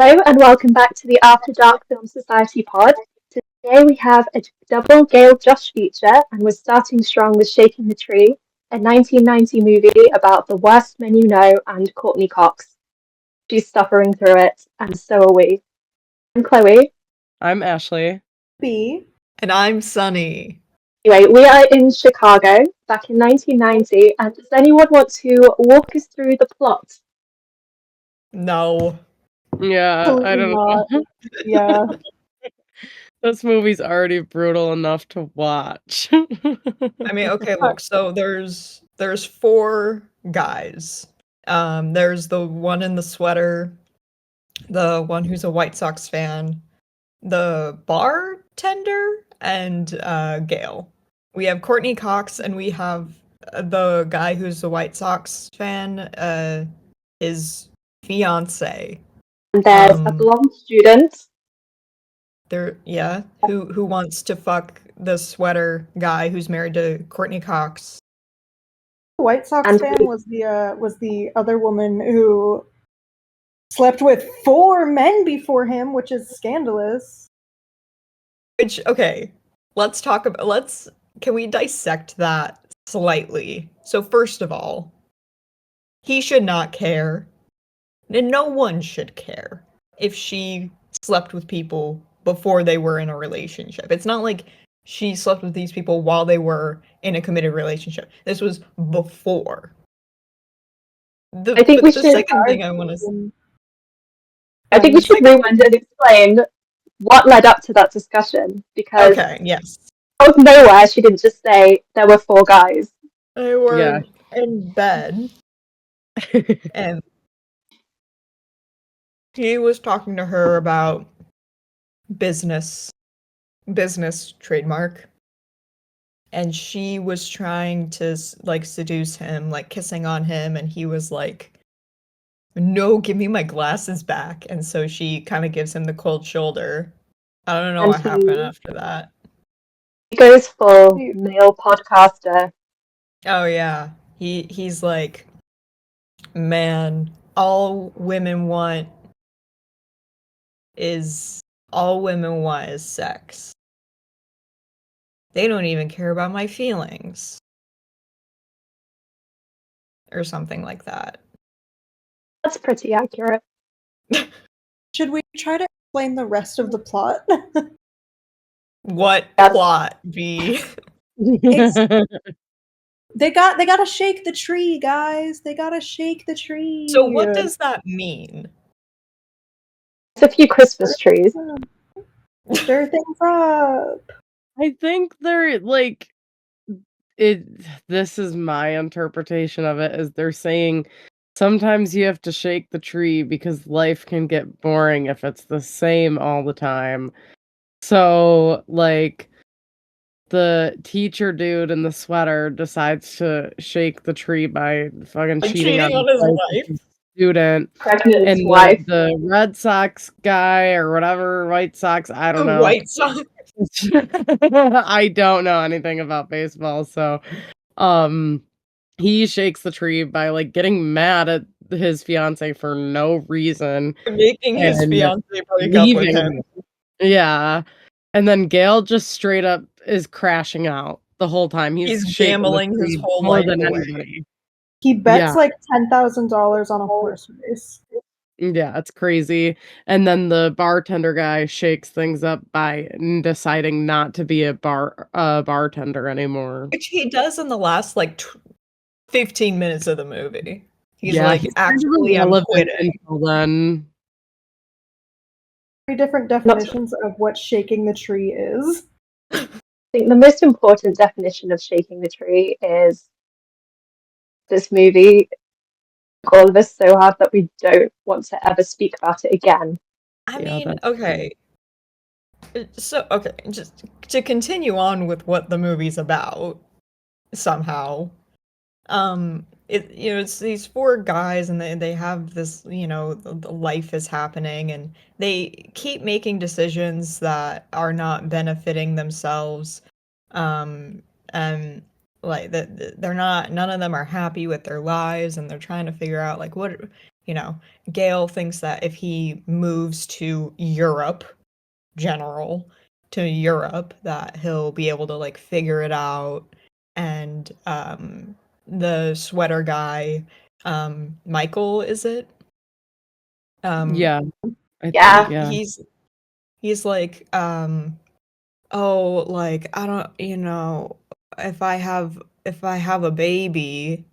Hello and welcome back to the After Dark Film Society pod. Today we have a double Gale Josh feature and we're starting strong with Shaking the Tree, a 1990 movie about the worst men you know and Courtney Cox. She's suffering through it and so are we. I'm Chloe. I'm Ashley. B. And I'm Sunny. Anyway, we are in Chicago back in 1990 and does anyone want to walk us through the plot? No. Yeah, I don't know. Yeah. This movie's already brutal enough to watch. I mean, okay, look, so there's four guys. There's the one in the sweater, the one who's a White Sox fan, the bartender, and Gale. We have Courtney Cox and we have the guy who's a White Sox fan, his fiance. And there's a blonde student. Who wants to fuck the sweater guy who's married to Courtney Cox. The White Sox fan was the other woman who slept with 4 men before him, which is scandalous. Okay, can we dissect that slightly? So first of all, he should not care, and no one should care if she slept with people before they were in a relationship. It's not like she slept with these people while they were in a committed relationship. This was before. I think we should rewind and explain what led up to that discussion, because yes. Out of nowhere, she didn't just say there were 4 guys. They were in bed, and he was talking to her about business trademark, and she was trying to seduce him, like kissing on him, and he was like, no, give me my glasses back. And so she kind of gives him the cold shoulder. I don't know what happened after that. He goes full male podcaster. Oh yeah, he's like, man, all women want is sex. They don't even care about my feelings. Or something like that. That's pretty accurate. Should we try to explain the rest of the plot? What plot, B? They gotta shake the tree, guys. They gotta shake the tree. So what does that mean? It's a few Christmas trees. Stir things up. I think they're like this is my interpretation of it, is they're saying sometimes you have to shake the tree because life can get boring if it's the same all the time. So, like, the teacher dude in the sweater decides to shake the tree by fucking cheating on his wife. Student. And wife. The Red Sox guy or whatever, White Sox, I don't know. White Sox. I don't know anything about baseball, so he shakes the tree by like getting mad at his fiance for no reason, making his fiance break up with him. Yeah, and then Gale just straight up is crashing out the whole time. He's gambling his whole life away. He bets like $10,000 on a horse race. Yeah, it's crazy. And then the bartender guy shakes things up by deciding not to be a bartender anymore. Which he does in the last 15 minutes of the movie. He's actually I'm quitting. Until then. 3 different definitions of what shaking the tree is. I think the most important definition of shaking the tree is this movie all of us so hard that we don't want to ever speak about it again. I mean, okay. So, okay, just to continue on with what the movie's about, somehow, it's these 4 guys and they have this, the life is happening and they keep making decisions that are not benefiting themselves, and like that they're not, none of them are happy with their lives and they're trying to figure out what Gale thinks that if he moves to Europe, that he'll be able to like figure it out. And the sweater guy, Michael, is it? Yeah. Yeah. He's like, oh, like I don't, if I have a baby,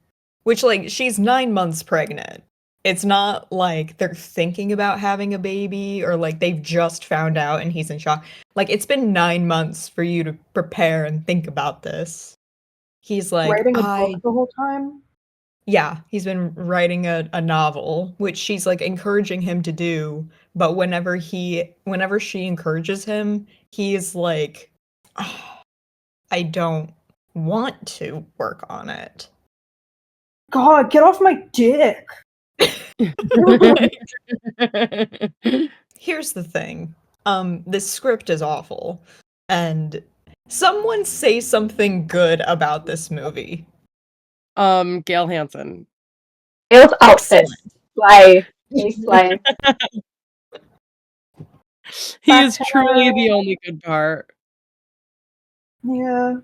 which like she's 9 months pregnant. It's not like they're thinking about having a baby or like they've just found out and he's in shock. Like it's been 9 months for you to prepare and think about this. He's like, Writing a book the whole time? Yeah, he's been writing a novel, which she's like encouraging him to do, but whenever she encourages him, he's like, "Ah, I don't want to work on it." God, get off my dick. Here's the thing. This script is awful. And someone say something good about this movie. Gale Hansen. Gale's outfits. Slay. He's slay. He is truly the only good part. Yeah.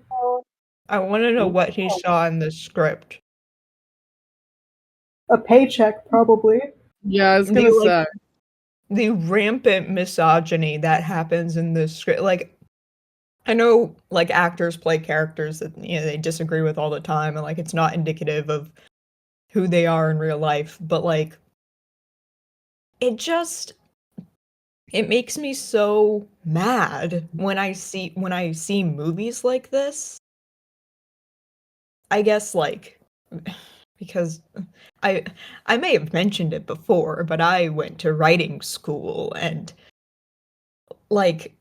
I want to know what he saw in this script. A paycheck, probably. Yeah, I was gonna say. The rampant misogyny that happens in this script. Like, I know, like, actors play characters that, they disagree with all the time, and, like, it's not indicative of who they are in real life, but, like, it makes me so mad when I see movies like this. I guess, like, because I may have mentioned it before, but I went to writing school and, like,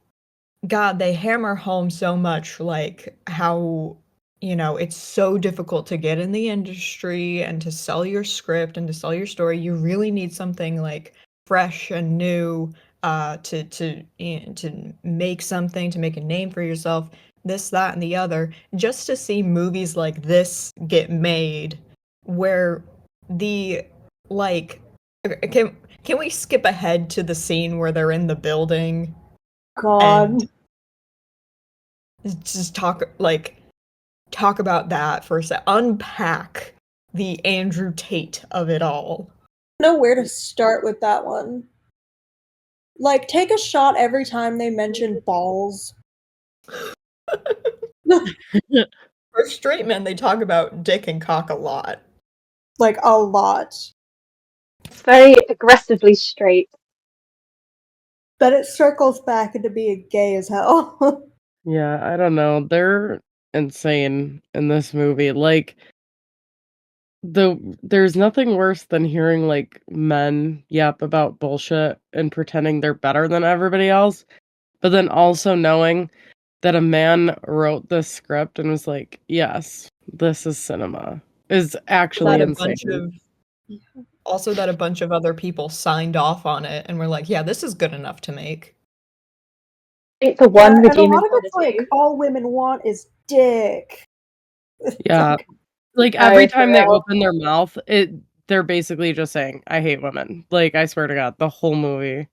God, they hammer home so much, like, how, it's so difficult to get in the industry and to sell your script and to sell your story. You really need something, like, fresh and new, to make something, to make a name for yourself, this, that, and the other. Just to see movies like this get made, where can we skip ahead to the scene where they're in the building? God. And just talk about that for a sec. Unpack the Andrew Tate of it all. I don't know where to start with that one. Like, take a shot every time they mention balls. For straight men, they talk about dick and cock a lot. Like, a lot. It's very aggressively straight. But it circles back into being gay as hell. Yeah, I don't know. They're insane in this movie. Like, there's nothing worse than hearing like men yap about bullshit and pretending they're better than everybody else, but then also knowing that a man wrote this script and was like, yes, this is cinema, is actually insane. Also that a bunch of other people signed off on it and were like, yeah, this is good enough to make. I think the one redeeming and a lot of it's like, all women want is dick. Yeah. Like every time they open their mouth, they're basically just saying, I hate women. Like, I swear to God, the whole movie.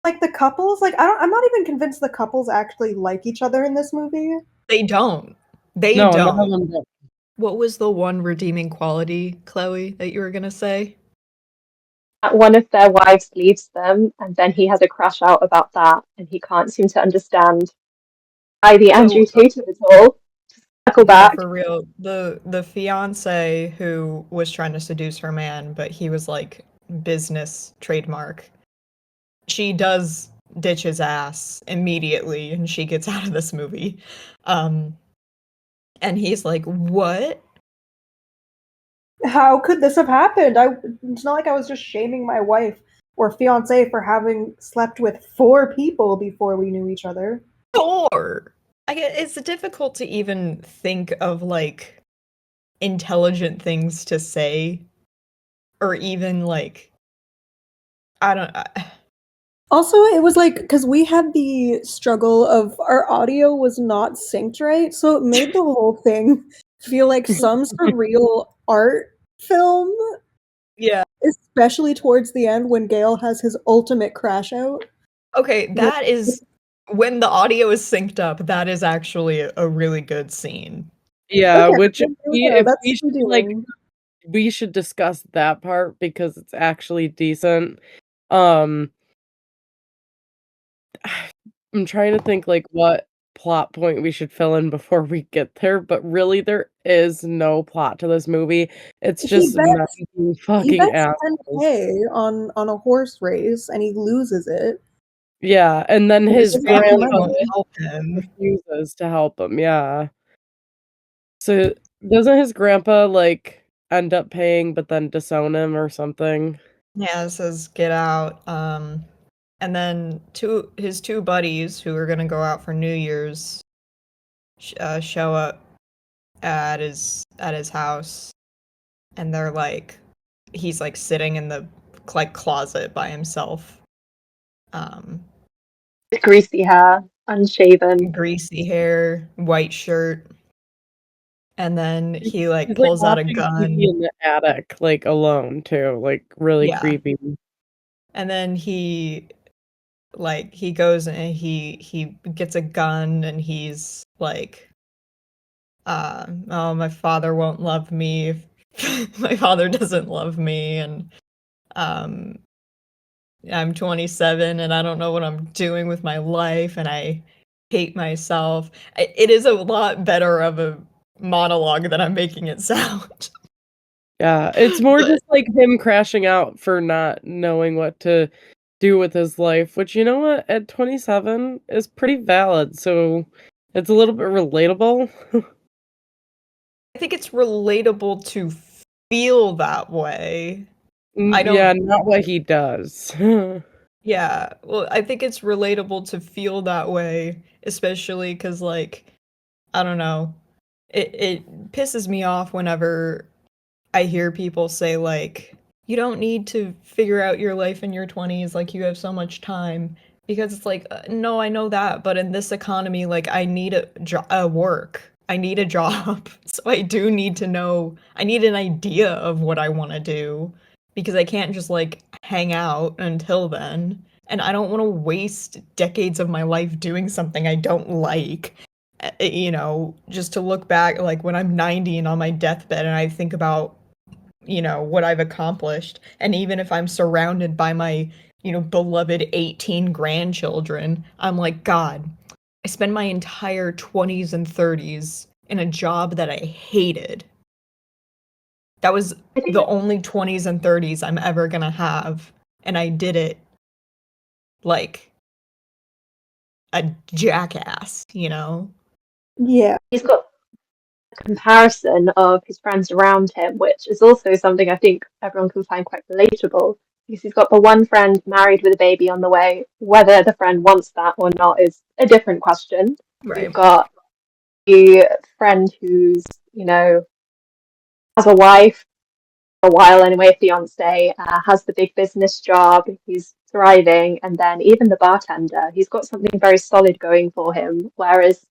Like the couples, like I'm not even convinced the couples actually like each other in this movie. They don't. None of them do. What was the one redeeming quality, Chloe, that you were gonna say? One of their wives leaves them, and then he has a crash out about that, and he can't seem to understand the Andrew Tate of it all. Circle back. For real, the fiance who was trying to seduce her man, but he was like business trademark. She does ditch his ass immediately, and she gets out of this movie. And he's like, "What? How could this have happened? It's not like I was just shaming my wife or fiance for having slept with 4 people before we knew each other." 4. It's difficult to even think of like intelligent things to say, or even like I don't. Also, it was like, because we had the struggle of our audio was not synced right, so it made the whole thing feel like some surreal art film. Yeah. especially towards the end when Gale has his ultimate crash out. Okay, that is when the audio is synced up. That is actually a really good scene. Yeah, Okay, which there we go. if That's we should redeeming. we should discuss that part because it's actually decent. Um I'm trying to think like what plot point we should fill in before we get there, but really there is no plot to this movie. It's just men being He fucking bets assholes. 10K on a horse race and he loses it. Yeah, and then His his family grandpa won't help him. refuses to help him, yeah. So doesn't his grandpa like end up paying but then disown him or something? Yeah, it says get out. And then his two buddies who are gonna go out for New Year's show up at his house, and they're like, he's like sitting in the like closet by himself, Greasy hair, unshaven. greasy hair, white shirt, and then he like He's like pulls out a watching TV gun. in the attic, like alone too, like really Yeah, creepy. and then he goes and he gets a gun and he's like, oh, my father won't love me. My father doesn't love me, and um I'm 27 and I don't know what I'm doing with my life and I hate myself. It is a lot better of a monologue than I'm making it sound. Yeah, it's more But just like him crashing out for not knowing what to do with his life, which you know what, at 27 is pretty valid, so it's a little bit relatable. I think it's relatable to feel that way. I Yeah, don't not what he does. Yeah, well, I think it's relatable to feel that way, especially because, like, I don't know, it pisses me off whenever I hear people say, like, you don't need to figure out your life in your 20s, like, you have so much time. Because it's like, no, I know that, but in this economy, like, I need a work. I need a job. So I do need to know, I need an idea of what I want to do because I can't just like hang out until then. And I don't want to waste decades of my life doing something I don't like. You know, just to look back, like when I'm 90 and on my deathbed and I think about, you know, what I've accomplished. And even if I'm surrounded by my, you know, beloved 18 grandchildren, I'm like, God, I spent my entire 20s and 30s in a job that I hated. That was I think the only 20s and 30s I'm ever gonna have. And I did it like a jackass, you know? Yeah. he's got a comparison of his friends around him, which is also something I think everyone can find quite relatable. Because he's got the one friend married with a baby on the way. Whether the friend wants that or not is a different question. We've Right. got the friend who's, you know, has a wife for a while anyway, a fiance, has the big business job, he's thriving, and then even the bartender, he's got something very solid going for him. Whereas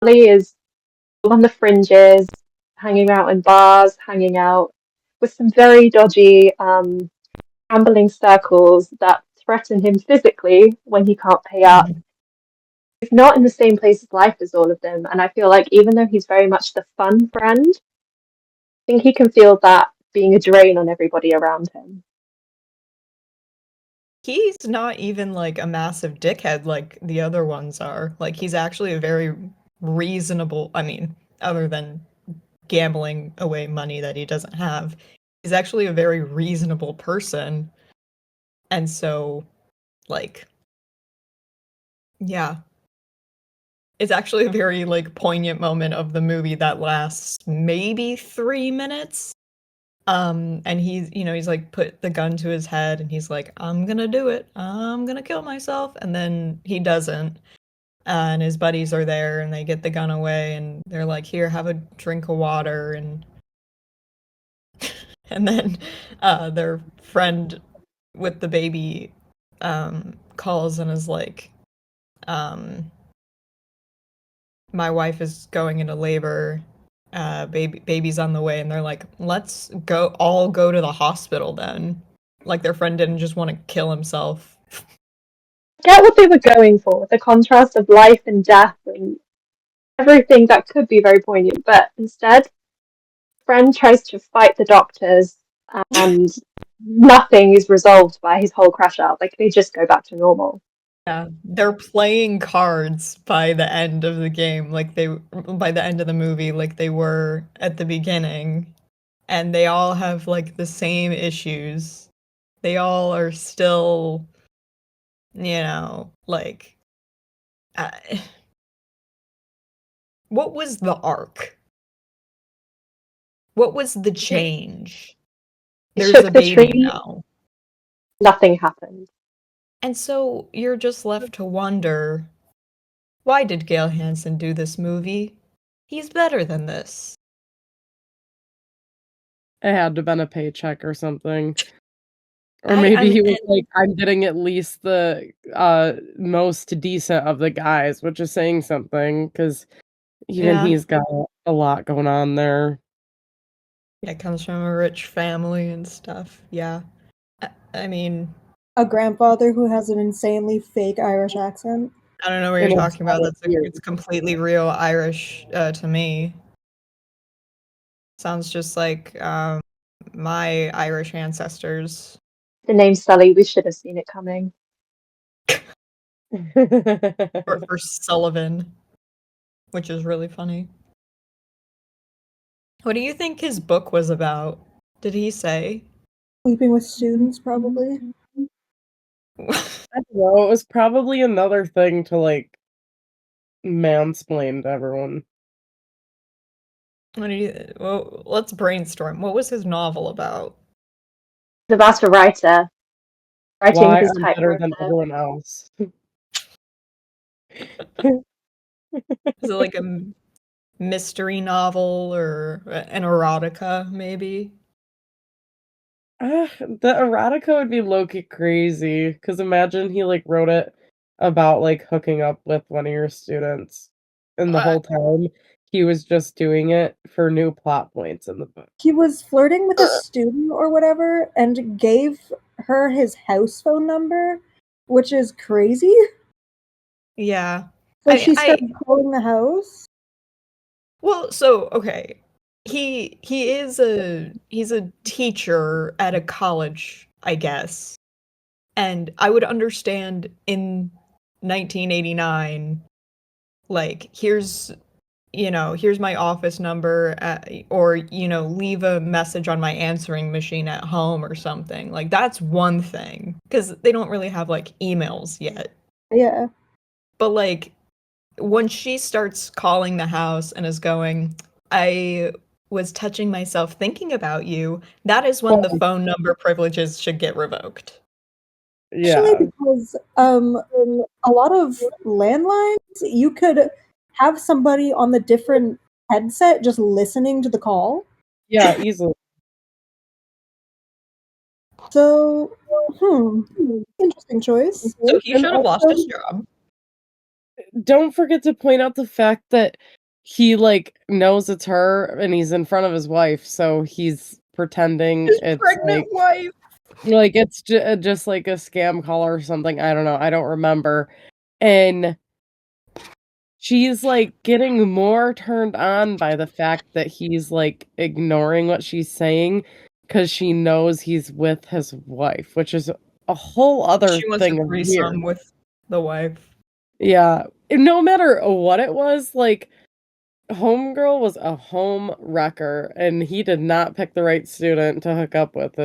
Lee is on the fringes, hanging out in bars, hanging out with some very dodgy, gambling circles that threaten him physically when he can't pay up. Mhm. He's not in the same place of life as all of them, and I feel like even though he's very much the fun friend, I think he can feel that being a drain on everybody around him. He's not even like a massive dickhead like the other ones are. Like he's actually a very reasonable, I mean, other than gambling away money that he doesn't have, he's actually a very reasonable person. And so, like, yeah, it's actually a very like poignant moment of the movie that lasts maybe 3 minutes. And he's, you know, he's like put the gun to his head and he's like, I'm gonna do it. I'm gonna kill myself. And then he doesn't. And his buddies are there and they get the gun away and they're like, here, have a drink of water. And then their friend with the baby calls and is like, um, my wife is going into labor, baby's on the way, and they're like, let's all go to the hospital then. like their friend didn't just want to kill himself. Get what they were going for, the contrast of life and death and everything that could be very poignant, but instead, friend tries to fight the doctors and nothing is resolved by his whole crash out. Like, they just go back to normal. Yeah, they're playing cards by the end of the game, by the end of the movie, like they were at the beginning, and they all have like the same issues. They all are still, like, uh, what was the arc? What was the change? They There's shook a the baby tree, now. nothing happened. And so you're just left to wonder, why did Gale Hansen do this movie? He's better than this. It had to have been a paycheck or something. Or maybe he was like, I'm getting at least the most decent of the guys, which is saying something, because even he's got a lot going on there. Yeah, it comes from a rich family and stuff. Yeah. I mean, a grandfather who has an insanely fake Irish accent. I don't know what you're talking about. It's completely real Irish to me. Sounds just like my Irish ancestors. The name Sully, we should have seen it coming. for Sullivan, which is really funny. What do you think his book was about? Did he say? Sleeping with students, probably. I don't know. It was probably another thing to like mansplain to everyone. Well, let's brainstorm. What was his novel about? The about a writer writing Why his I'm better than typewriter. everyone else. Is it like a mystery novel or an erotica, maybe? The erotica would be low-key crazy, because imagine he like wrote it about like hooking up with one of your students, and the whole time he was just doing it for new plot points in the book. He was flirting with a student or whatever and gave her his house phone number, which is crazy. Yeah. So she started calling the house. Well, so okay. He's a teacher at a college, I guess. And I would understand in 1989, like, here's my office number, or, leave a message on my answering machine at home or something. Like, that's one thing, because they don't really have, like, emails yet. Yeah. But, like, when she starts calling the house and is going, I was touching myself thinking about you, that is when the phone number privileges should get revoked. Yeah. Actually, because a lot of landlines, you could have somebody on the different headset just listening to the call. Yeah, easily. So, interesting choice. So he should have lost his job. Don't forget to point out the fact that he like knows it's her and he's in front of his wife, so he's pretending His it's pregnant wife. like it's just like a scam call or something. I don't know. I don't remember. And she's like getting more turned on by the fact that he's like ignoring what she's saying because she knows he's with his wife, which is a whole other She wants thing a of threesome weird. with the wife. Yeah. No matter what it was, like Homegirl was a home wrecker, and he did not pick the right student to hook up with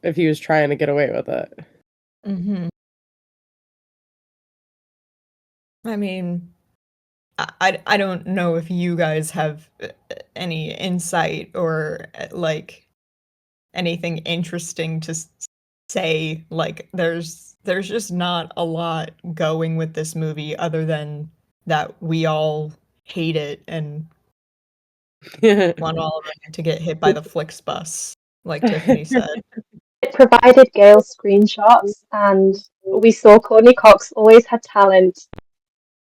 if he was trying to get away with it. Mm-hmm. I mean, I don't know if you guys have any insight or like anything interesting to say. Like, there's just not a lot going with this movie other than that we all hate it and want all of it to get hit by the Flixbus, like Tiffany said. It provided Gale screenshots, and we saw Courtney Cox always had talent,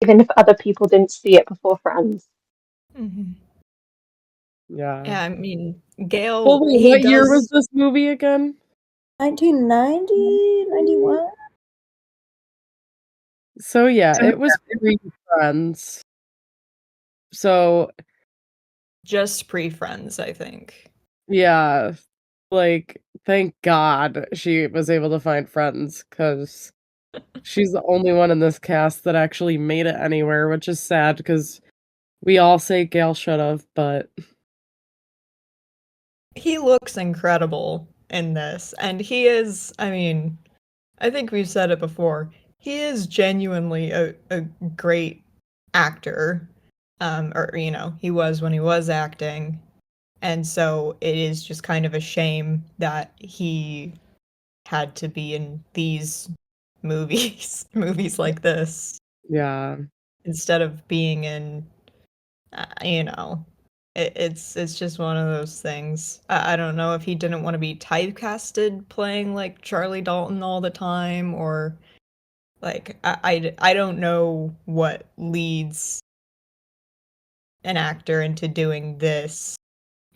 even if other people didn't see it before Friends. Mm-hmm. Yeah. Yeah, I mean, Gale. Well, wait, what year was this movie again? 1990, 91? So yeah, it was pre-Friends. So Just pre-Friends, I think. yeah, like thank God she was able to find friends because she's the only one in this cast that actually made it anywhere, which is sad because we all say Gale should have, but He looks incredible in this, and he is, I mean, I think we've said it before, he is genuinely a great actor. Or, you know, he was when he was acting. And so it is just kind of a shame that he had to be in these movies, movies like this, yeah. instead of being in, you know, it's just one of those things. I don't know if he didn't want to be typecasted playing like Charlie Dalton all the time, or like I don't know what leads an actor into doing this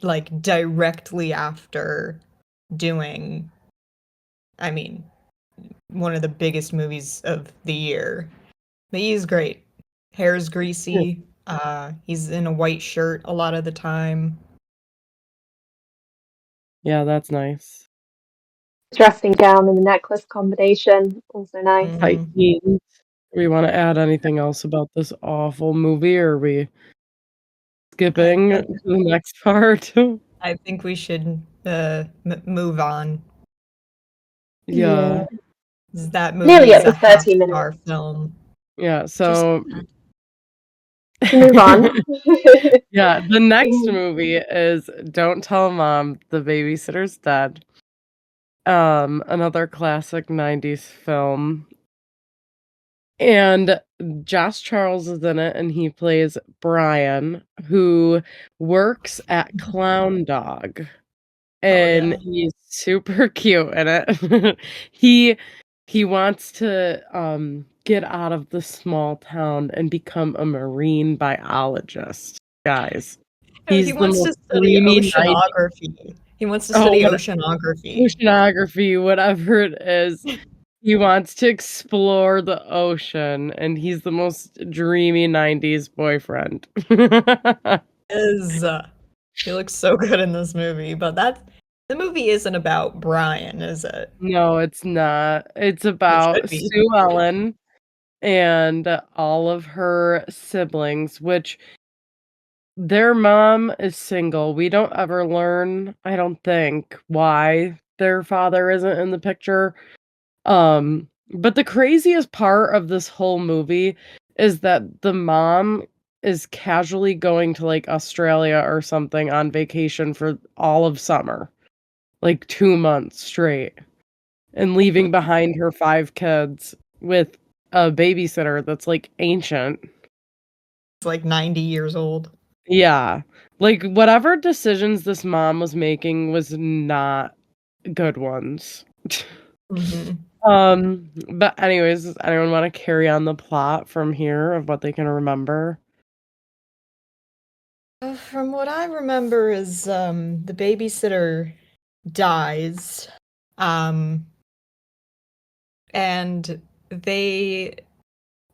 like directly after doing, I mean, one of the biggest movies of the year. But he's great. Hair's greasy. He's in a white shirt a lot of the time. Yeah, that's nice. Dressing gown and the necklace combination, also nice. Tight Mhm. jeans. We want to add anything else about this awful movie, or are we skipping I, to the next part? I think we should move on. Yeah. That movie Nearly is at a the 30 half-star minutes film. Yeah, Just so to move on. yeah, the next movie is Don't Tell Mom, The Babysitter's Dead. Another classic 90s film. And Josh Charles is in it, and he plays Brian, who works at Clown Dog. Oh And yeah. he's super cute in it. He he wants to get out of the small town and become a marine biologist, guys. No, He's he the wants most to study dreamy 90s. oceanography. He wants to Oh, study what oceanography. oceanography, whatever it is. He wants to explore the ocean, and he's the most dreamy 90s boyfriend. Is He looks so good in this movie, but the movie isn't about Brian, is it? No, it's not. It's It about should be. Sue Ellen and all of her siblings, which their mom is single. We don't ever learn, I don't think, why their father isn't in the picture. But the craziest part of this whole movie is that the mom is casually going to like Australia or something on vacation for all of summer, like 2 months straight, and leaving behind her 5 kids with a babysitter that's like ancient. It's like 90 years old. Yeah. Like whatever decisions this mom was making was not good ones. Mhm. But anyways, does anyone want to carry on the plot from here of what they can remember? From what I remember is the babysitter dies, um and they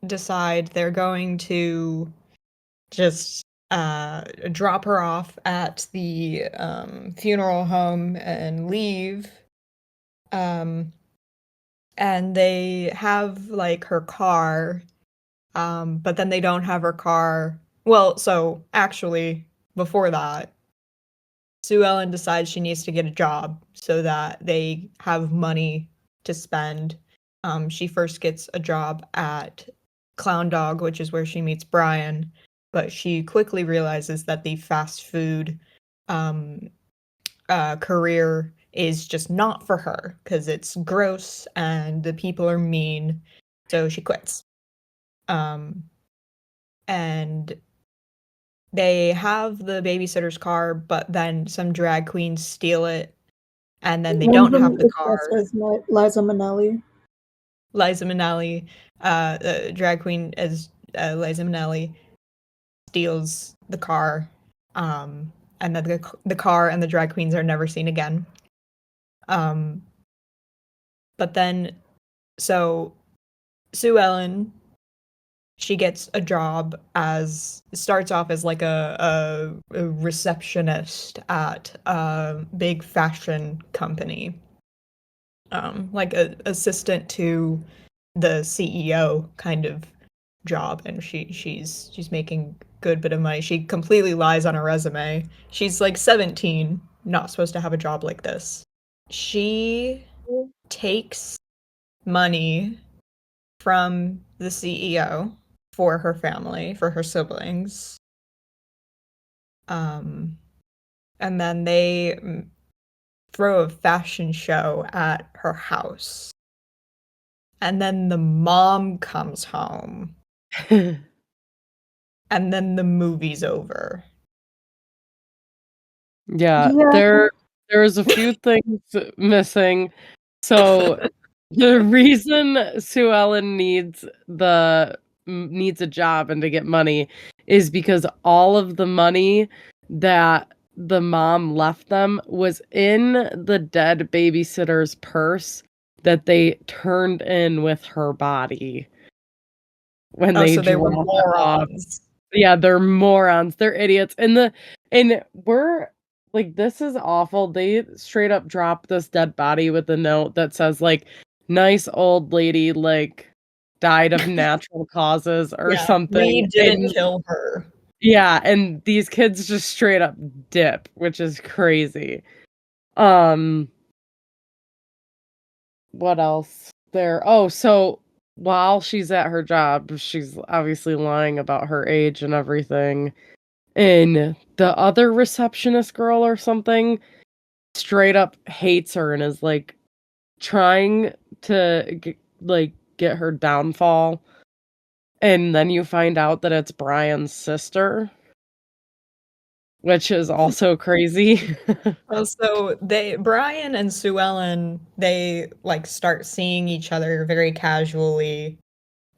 decide they're going to just drop her off at the funeral home and leave. Um and they have like her car, but then they don't have her car. Well, so actually, before that, Sue Ellen decides she needs to get a job so that they have money to spend. She first gets a job at Clown Dog, which is where she meets Brian, but she quickly realizes that the fast food um, career is just not for her because it's gross and the people are mean. So she quits. Um, and they have the babysitter's car, but then some drag queens steal it, and then they One of don't them have the is car. dressed as Liza Minnelli. Liza Minnelli, drag queen as Liza Minnelli, steals the car, and then the car and the drag queens are never seen again. Um, But then, so Sue Ellen, she gets a job starts off as like a receptionist at a big fashion company, like a assistant to the CEO kind of job, and she's making good bit of money. She completely lies on her resume. She's like 17, not supposed to have a job like this. She takes money from the CEO for her family, for her siblings. And then they throw a fashion show at her house. And then the mom comes home. And then the movie's over. Yeah, Yeah. there's a few things missing. So the reason Sue Ellen needs a job and to get money is because all of the money that the mom left them was in the dead babysitter's purse that they turned in with her body when they So they were dropped it off. morons. Yeah, they're morons. They're idiots. And we're like, this is awful. They straight up drop this dead body with a note that says like, nice old lady, like, died of natural causes or something. We didn't kill her. Yeah, and these kids just straight up dip, which is crazy. What else there? Oh, so while she's at her job, she's obviously lying about her age and everything. And the other receptionist girl or something straight up hates her and is like trying to get her downfall. And then you find out that it's Brian's sister, which is also crazy. So Brian and Sue Ellen, they like start seeing each other very casually.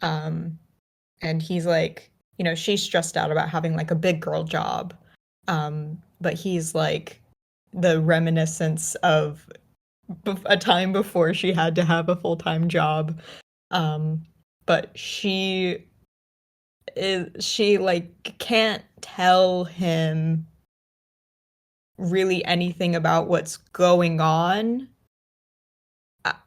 And he's like, she's stressed out about having like a big girl job. But he's like the reminiscence of a time before she had to have a full-time job. But she like can't tell him really anything about what's going on.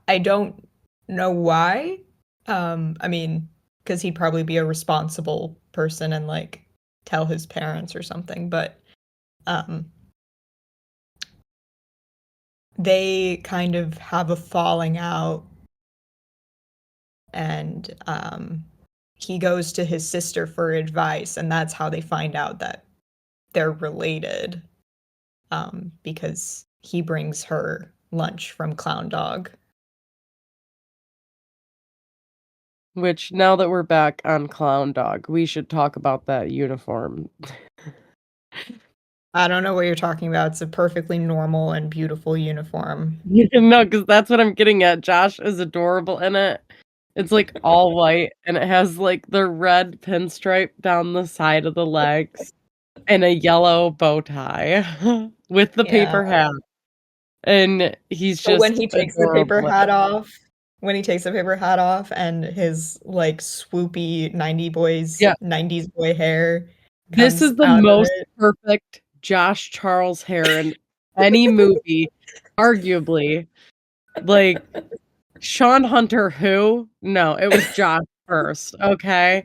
I don't know why. I mean, because he'd probably be a responsible person and like tell his parents or something, but they kind of have a falling out, and he goes to his sister for advice, and that's how they find out that they're related, because he brings her lunch from Clown Dog. Which, now that we're back on Clown Dog, we should talk about that uniform. I don't know what you're talking about. It's a perfectly normal and beautiful uniform. No, because that's what I'm getting at. Josh is adorable in it. It's like all white and it has like the red pinstripe down the side of the legs and a yellow bow tie with the paper hat. And he's So just when he takes the paper adorable. hat off, and his like swoopy 90s boy hair This comes is the out of most it. perfect Josh Charles hair in any movie, arguably. Like, Sean Hunter, who? No, it was Josh first, okay?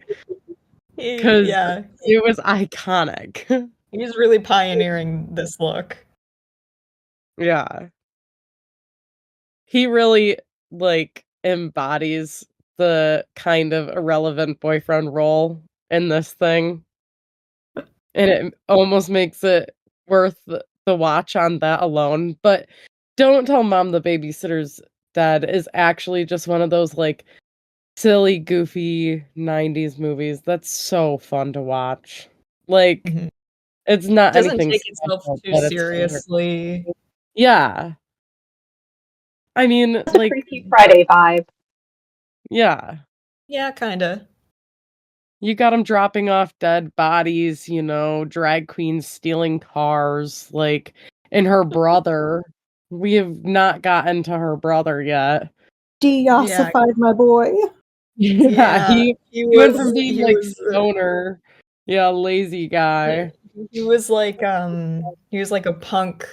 Because it was iconic. He's really pioneering this look. Yeah. He really, like, embodies the kind of irrelevant boyfriend role in this thing. And it almost makes it worth the watch on that alone. But Don't Tell Mom the Babysitter's Dead is actually just one of those, like, silly, goofy 90s movies that's so fun to watch. Like, it's not Doesn't anything take itself special, too but it's seriously. Yeah. I mean, It's a like, Freaky Friday vibe. yeah. Yeah, kinda. You got them dropping off dead bodies, you know, drag queens stealing cars, like, and her brother. We have not gotten to her brother yet. De-ossified my boy. Yeah, he he went was from being he like was stoner, lazy guy. he was like a punk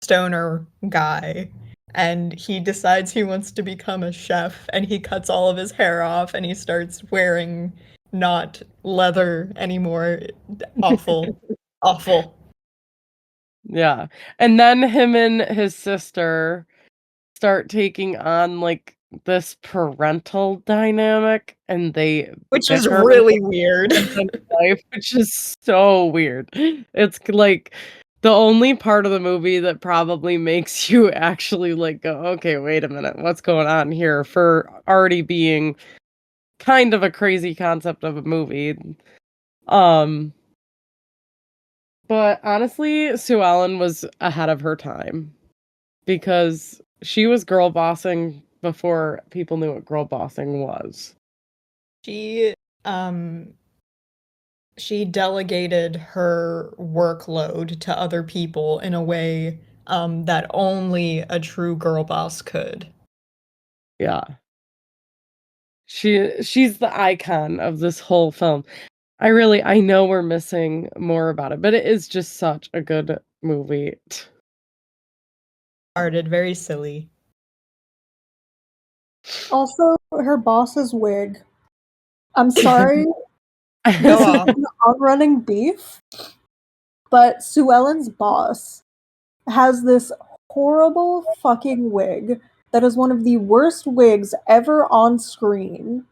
stoner guy, and he decides he wants to become a chef, and he cuts all of his hair off and he starts wearing not leather anymore. Awful. Awful. Yeah. And then him and his sister start taking on like this parental dynamic, and they Which is bicker really weird. in life, which is so weird. It's like the only part of the movie that probably makes you actually like go, okay, wait a minute, what's going on here, for already being kind of a crazy concept of a movie. Um, but honestly, Sue Ellen was ahead of her time because she was girl bossing before people knew what girl bossing was. She she delegated her workload to other people in a way that only a true girl boss could. Yeah. She's the icon of this whole film. I know we're missing more about it, but it is just such a good movie. Arted, very silly. Also, her boss's wig. I'm sorry, this Go is off. an on-running beef, but Sue Ellen's boss has this horrible fucking wig that is one of the worst wigs ever on screen.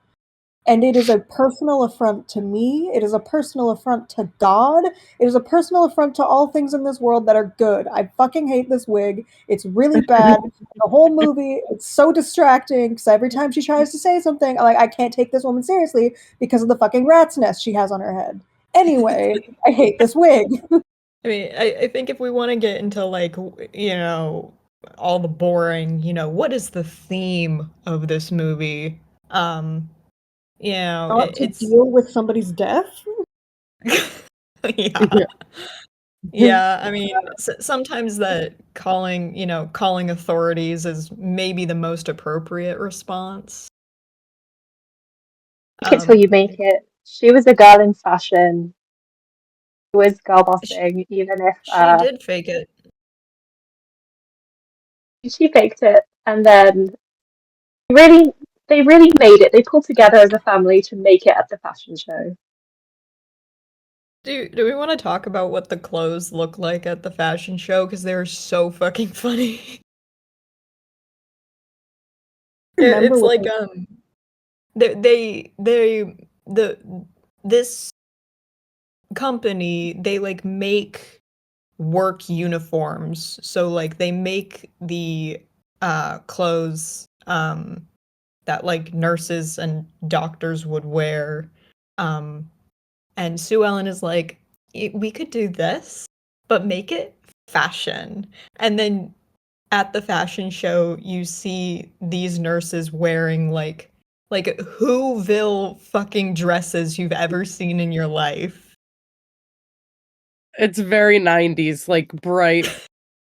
And it is a personal affront to me. It is a personal affront to God. It is a personal affront to all things in this world that are good. I fucking hate this wig. It's really bad. The whole movie, it's so distracting because every time she tries to say something, I can't take this woman seriously because of the fucking rat's nest she has on her head. Anyway, I hate this wig. I mean, I think if we want to get into like, all the boring, what is the theme of this movie? Not to It's deal with somebody's death. yeah. Yeah, I mean, sometimes that calling authorities is maybe the most appropriate response. Make it till you make it. She was a girl in fashion. She was girl bossing, even if She did fake it. she faked it. And then really, they really made it. They pulled together as a family to make it at the fashion show. Do we want to talk about what the clothes look like at the fashion show? Because they were so fucking funny. Remember It's what like this company, they like make work uniforms. So like they make the clothes that like nurses and doctors would wear. And Sue Ellen is like, we could do this, but make it fashion. And then at the fashion show, you see these nurses wearing like Whoville fucking dresses you've ever seen in your life. It's very 90s, like bright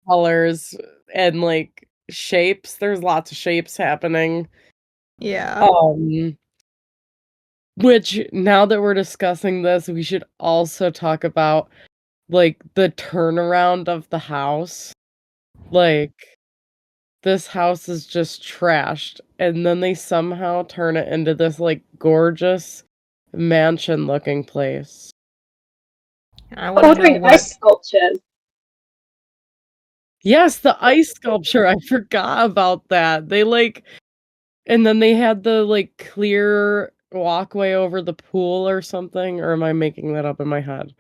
colors and like shapes. There's lots of shapes happening. Yeah. Which now that we're discussing this, we should also talk about like the turnaround of the house. Like this house is just trashed, and then they somehow turn it into this like gorgeous mansion looking place. I want to know Ordering what. ice sculptures. Yes, the ice sculpture. I forgot about that. They like, and then they had the like clear walkway over the pool or something, or am I making that up in my head?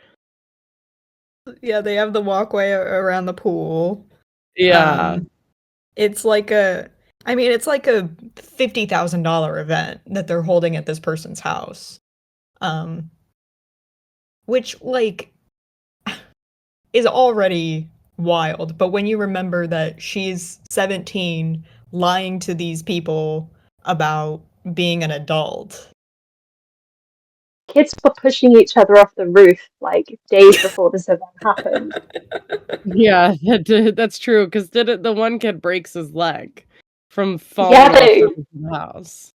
Yeah, they have the walkway around the pool. Yeah. It's like it's like a $50,000 event that they're holding at this person's house. Um, which like is already wild, but when you remember that she's 17 lying to these people about being an adult. Kids were pushing each other off the roof like days before this event happened. Yeah, that's true. Because the one kid breaks his leg. from falling Yeah, off the roof of the house.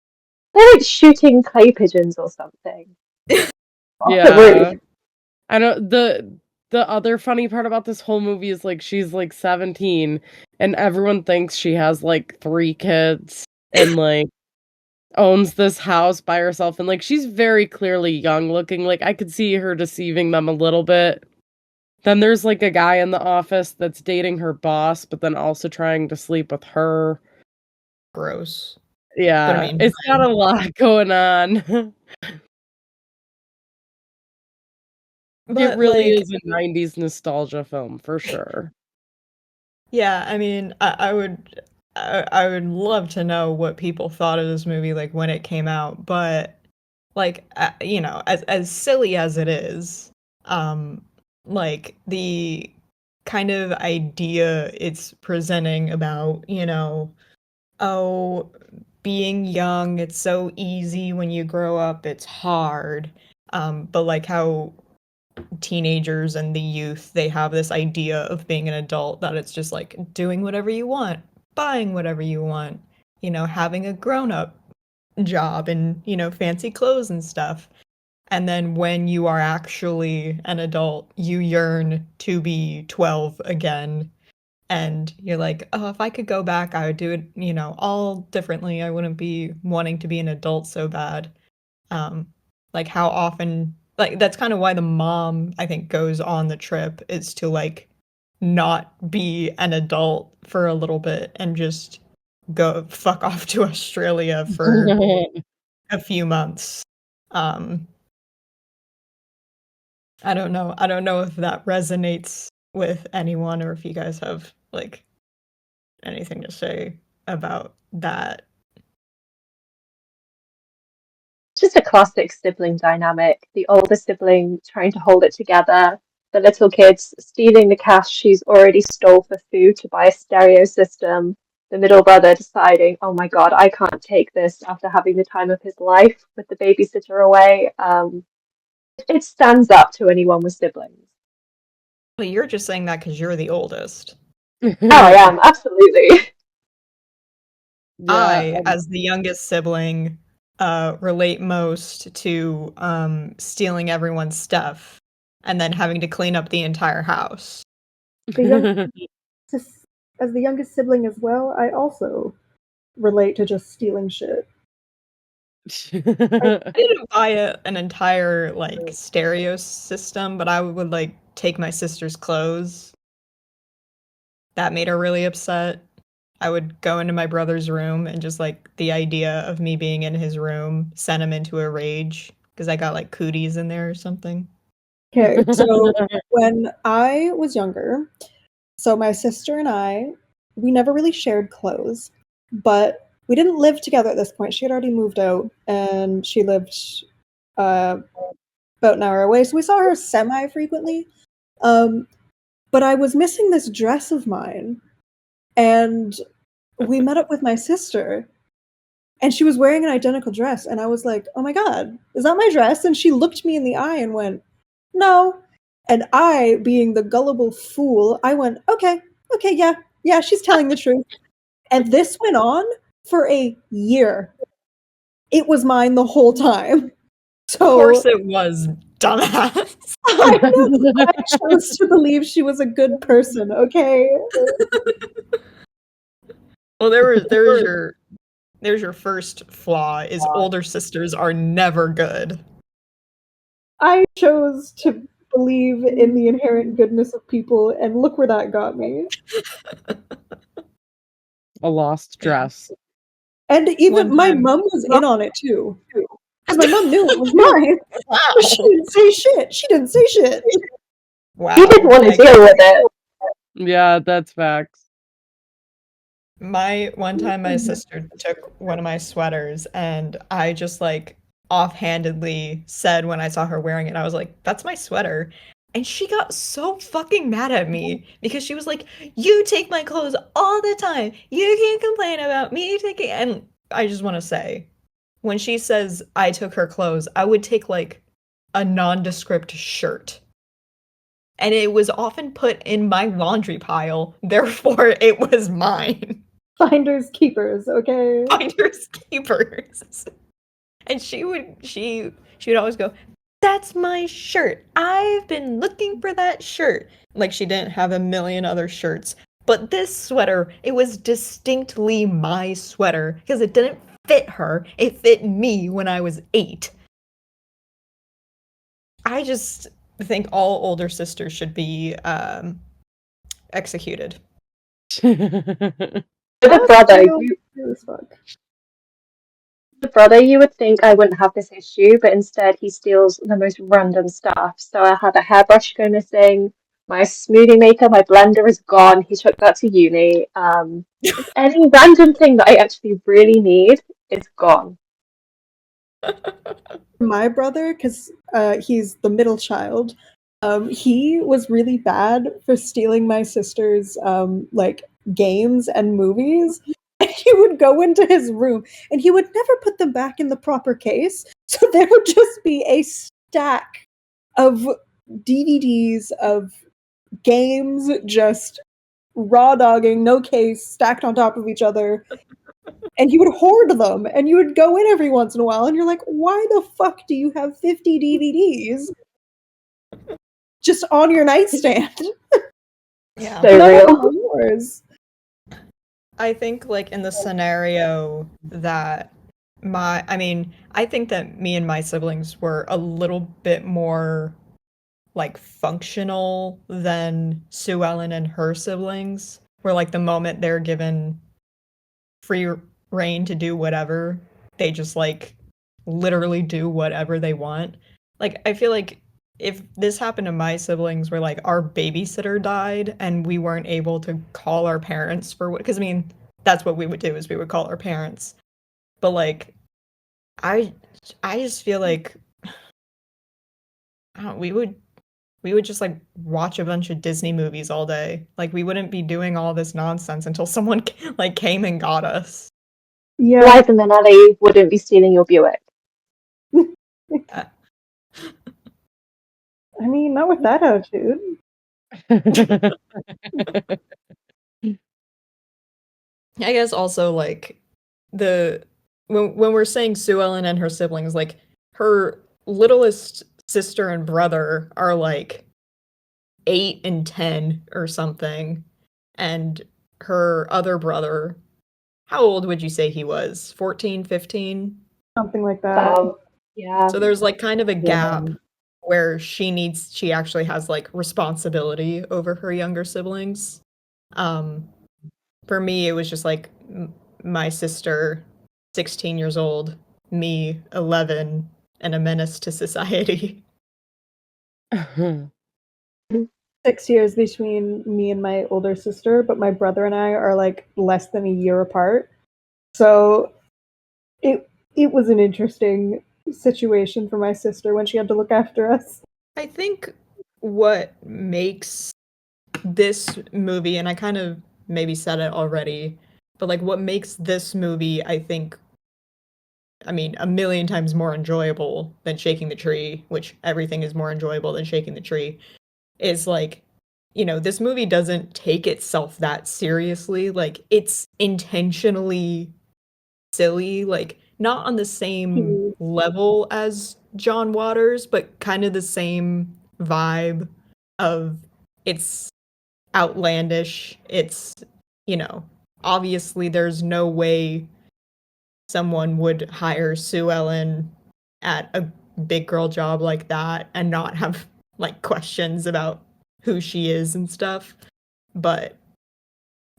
they're like shooting clay pigeons or something. Off the Yeah. roof. I don't the other funny part about this whole movie is like she's like 17 and everyone thinks she has like 3 kids and like owns this house by herself, and like she's very clearly young looking. Like I could see her deceiving them a little bit. Then there's like a guy in the office that's dating her boss but then also trying to sleep with her. Gross. Yeah, But I mean, it's got a lot going on. It but really like, is a 90s nostalgia film for sure. yeah, I mean, I would love to know what people thought of this movie like when it came out, but like you know, as silly as it is, um like the kind of idea it's presenting about, you know, oh, being young, it's so easy. When you grow up, it's hard. But like how teenagers and the youth, they have this idea of being an adult that it's just like doing whatever you want, buying whatever you want, you know, having a grown-up job and, you know, fancy clothes and stuff. And then when you are actually an adult, you yearn to be 12 again. And you're like, oh, if I could go back, I would do it, you know, all differently. I wouldn't be wanting to be an adult so bad. Um, like how often, like that's kind of why the mom, I think, goes on the trip, is to like not be an adult for a little bit and just go fuck off to Australia for a few months. Um, I don't know. I don't know if that resonates with anyone or if you guys have like anything to say about that. It's just a classic sibling dynamic. The older sibling trying to hold it together, the little kids stealing the cash she's already stole for food to buy a stereo system, the middle brother deciding, oh my god, I can't take this after having the time of his life with the babysitter away. It stands up to anyone with siblings. But you're just saying that because you're the oldest. Oh, I am, absolutely. Yeah, I, as the youngest sibling, relate most to stealing everyone's stuff and then having to clean up the entire house. The youngest, as the youngest sibling as well, I also relate to just stealing shit. I didn't buy an entire like stereo system, but I would like take my sister's clothes. That made her really upset. I would go into my brother's room and just like the idea of me being in his room sent him into a rage because I got like cooties in there or something. Okay, so when I was younger, so my sister and I, we never really shared clothes, but we didn't live together at this point. She had already moved out and she lived about an hour away, so we saw her semi frequently. But I was missing this dress of mine, and we met up with my sister, and she was wearing an identical dress, and I was like, oh my god, is that my dress? And she looked me in the eye and went, no. And I, being the gullible fool, I went, okay, yeah, she's telling the truth. And this went on for a year. It was mine the whole time. So, Of course it was, dumbass. I know, I chose to believe she was a good person, okay? Well, there's your first flaw is older sisters are never good. I chose to believe in the inherent goodness of people, and look where that got me. a lost dress. And even One my time- mom was in on it too. Because my mom knew it was mine. But she didn't say shit. She didn't say shit. Wow. You didn't want to deal with it. Yeah, that's facts. One time my sister took one of my sweaters and I just like offhandedly said when I saw her wearing it, I was like, that's my sweater. And she got so fucking mad at me because she was like, you take my clothes all the time. You can't complain about me taking. And I just want to say, when she says I took her clothes, I would take like a nondescript shirt. And it was often put in my laundry pile, therefore it was mine. Finders keepers, okay? Finders keepers. And she would always go, "That's my shirt. I've been looking for that shirt." Like she didn't have a million other shirts. But this sweater, it was distinctly my sweater because it didn't fit her. It fit me when I was 8. I just think all older sisters should be executed. With a brother, you would think I wouldn't have this issue, but instead he steals the most random stuff. So I had a hairbrush go missing, my smoothie maker, my blender is gone. He took that to uni. Any random thing that I actually really need is gone. My brother, because he's the middle child, he was really bad for stealing my sister's like games and movies. And he would go into his room and he would never put them back in the proper case. So there would just be a stack of DVDs of games just raw dogging, no case, stacked on top of each other. And he would hoard them, and you would go in every once in a while, and you're like, why the fuck do you have 50 DVDs just on your nightstand? Yeah. So real. Yours. I think, like, in the scenario that I think that me and my siblings were a little bit more, like, functional than Sue Ellen and her siblings, where, like, the moment they're given free reign to do whatever, they just, like, literally do whatever they want. Like, I feel like if this happened to my siblings where, like, our babysitter died and we weren't able to call our parents for what, because, I mean, that's what we would do, is we would call our parents. But, like, I just feel like we would just, like, watch a bunch of Disney movies all day. Like, we wouldn't be doing all this nonsense until someone like came and got us. Yeah. Liza Minnelli wouldn't be stealing your Buick. I mean, not with that attitude. I guess also, like, when we're saying Sue Ellen and her siblings, like, her littlest sister and brother are, like, 8 and 10 or something, and her other brother, how old would you say he was? 14, 15? Something like that. Yeah. So there's, like, kind of a gap where she actually has, like, responsibility over her younger siblings. For me, it was just, like, my sister, 16 years old, me, 11, and a menace to society. 6 years between me and my older sister, but my brother and I are, like, less than a year apart. So it was an interesting situation for my sister when she had to look after us. I think what makes this movie, and I kind of maybe said it already, but, like, what makes this movie, I think, I mean, a million times more enjoyable than Shaking the Tree, which everything is more enjoyable than Shaking the Tree, is, like, you know, this movie doesn't take itself that seriously. Like, it's intentionally silly, like, not on the same level as John Waters, but kind of the same vibe of it's outlandish. It's, you know, obviously there's no way someone would hire Sue Ellen at a big girl job like that and not have, like, questions about who she is and stuff. But,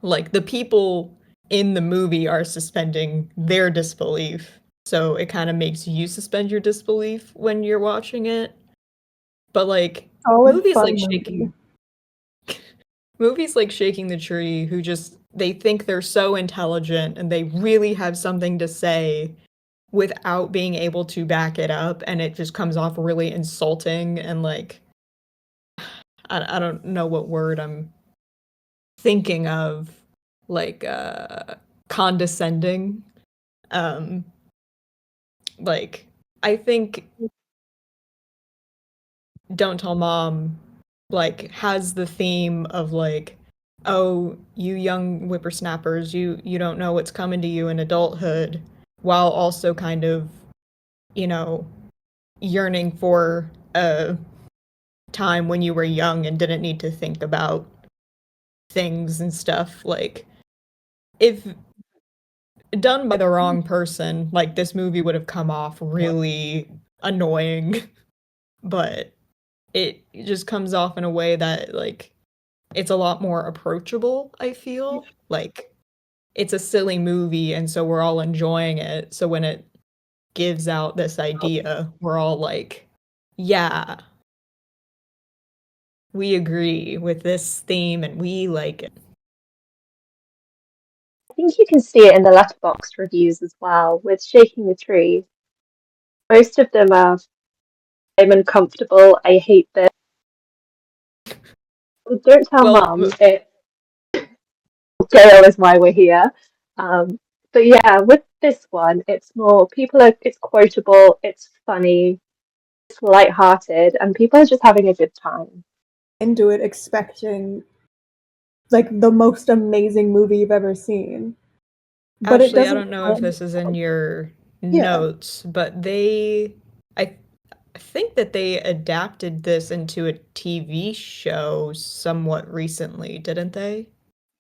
like, the people in the movie are suspending their disbelief. So it kind of makes you suspend your disbelief when you're watching it. But, like, movies like Shaking the Tree, who just, they think they're so intelligent and they really have something to say without being able to back it up, and it just comes off really insulting and, like, I don't know what word I'm thinking of, like, condescending. Like, I think Don't Tell Mom, like, has the theme of, like, oh, you young whippersnappers, you don't know what's coming to you in adulthood, while also kind of, you know, yearning for a time when you were young and didn't need to think about things and stuff. Like, if done by the wrong person, like this movie would have come off really annoying, but it just comes off in a way that like it's a lot more approachable, I feel. Like it's a silly movie and so we're all enjoying it. So when it gives out this idea, we're all like, yeah, we agree with this theme and we like it. I think you can see it in the Letterboxd reviews as well with Shaking the Tree. Most of them are, I'm uncomfortable, I hate this. Don't tell Mum, Gale is why we're here. But yeah, with this one, it's more, it's quotable, it's funny, it's lighthearted, and people are just having a good time. Into it expecting like the most amazing movie you've ever seen. But Actually, it I doesn't don't know if this is in your Yeah. notes, but I think that they adapted this into a TV show somewhat recently, didn't they?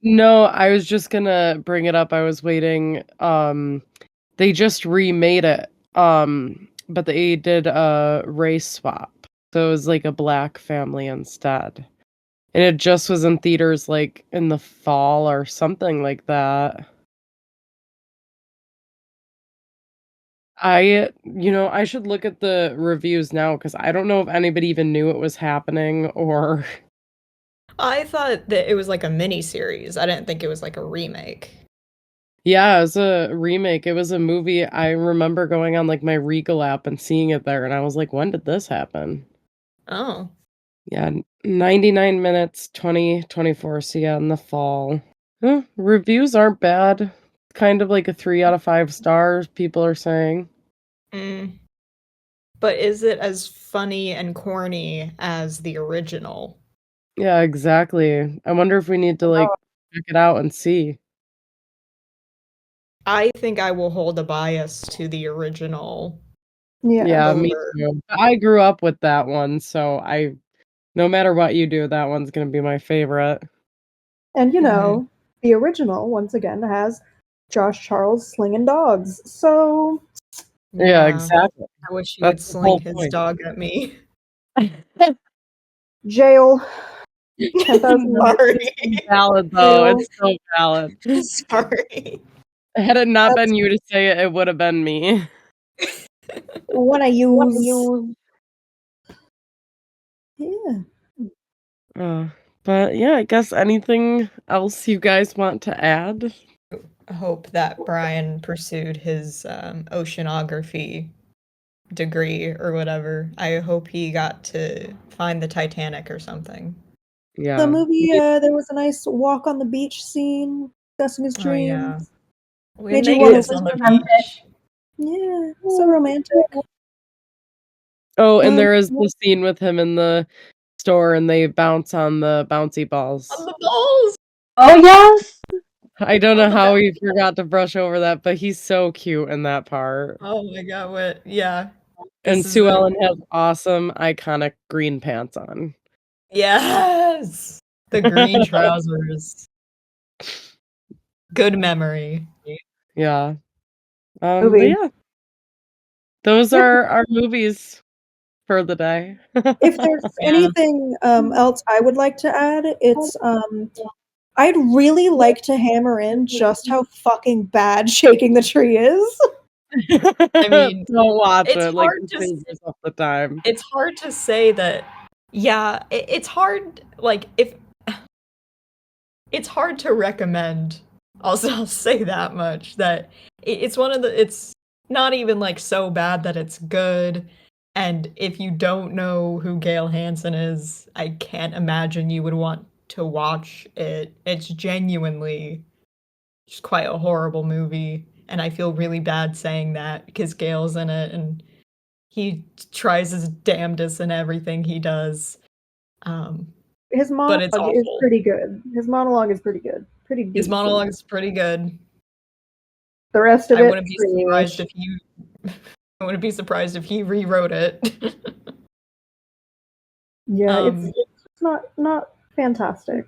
No, I was just gonna bring it up. I was waiting. They just remade it. But they did a race swap. So it was like a black family instead. And it just was in theaters like in the fall or something like that. I should look at the reviews now because I don't know if anybody even knew it was happening or I thought that it was like a mini series. I didn't think it was like a remake. yeah, it was a remake. It was a movie. I remember going on like my Regal app and seeing it there, and I was like, when did this happen? Oh. Yeah, 99 minutes, 2024. So yeah, in the fall. Reviews aren't bad. Kind of like a 3 out of 5 stars, people are saying. Mm. But is it as funny and corny as the original? Yeah, exactly. I wonder if we need to like check it out and see. I think I will hold a bias to the original Yeah, me over. too. I grew up with that one, so no matter what you do, that one's gonna be my favorite. And Mhm. the original once again has Josh Charles slinging dogs. So Yeah, Yeah. exactly. I wish he That's would the sling whole his point. dog at me. jail 10,000 No, Sorry. it's so valid though. jail. It's so valid. Sorry. Had it not That's been you to say it, it would have been me. what I use. Yeah. But yeah, I guess anything else you guys want to add? I hope that Brian pursued his oceanography degree or whatever. I hope he got to find the Titanic or something. The Yeah. movie, there was a nice walk on the beach scene, discussing his Oh yeah. dreams. When Made you they want kiss to, on the Romantic. beach. yeah, so romantic. Oh, and Um, there is the scene with him in the store and they bounce on the bouncy On balls. the balls! Oh yes! I don't know On the how balls! he forgot to brush over that, but he's so cute in that part. Oh my god, what? Yeah. And This is Sue a. Ellen has awesome, iconic green pants on. Yes! The green trousers. Good memory. Yeah. But movie. yeah, those Yeah. are our movies for the day. If there's Yeah. anything else I would like to add, it's I'd really like to hammer in just how fucking bad Shaking the Tree is. I mean, Don't watch it's it, like, hard you to save yourself the time. it's hard to say that. Yeah, it's hard. Like if it's hard to recommend. I'll say that much. That it's one of the. It's not even like so bad that it's good. And if you don't know who Gale Hansen is, I can't imagine you would want to watch it. It's genuinely just quite a horrible movie, and I feel really bad saying that because Gale's in it and he tries his damnedest in everything he does. His But it's monologue is awful. pretty good. His monologue is pretty good. Pretty His decent. monologue is pretty good. The rest of I it, wouldn't be surprised if you. I wouldn't be surprised if he rewrote it. yeah, it's not fantastic.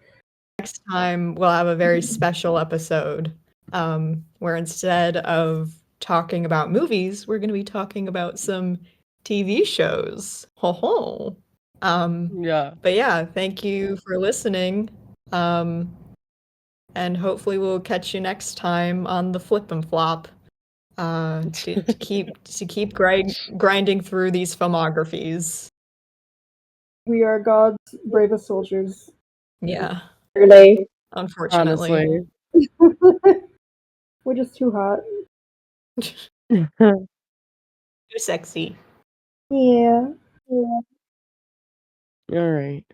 Next time we'll have a very special episode, where instead of talking about movies, we're going to be talking about some TV shows. Ho ho. Yeah. But yeah, thank you for listening. And hopefully we'll catch you next time on the Flip and Flop. To keep grinding through these filmographies. We are God's bravest soldiers. Yeah, Really. unfortunately. Honestly. We're just too hot. Too sexy. Yeah. All right.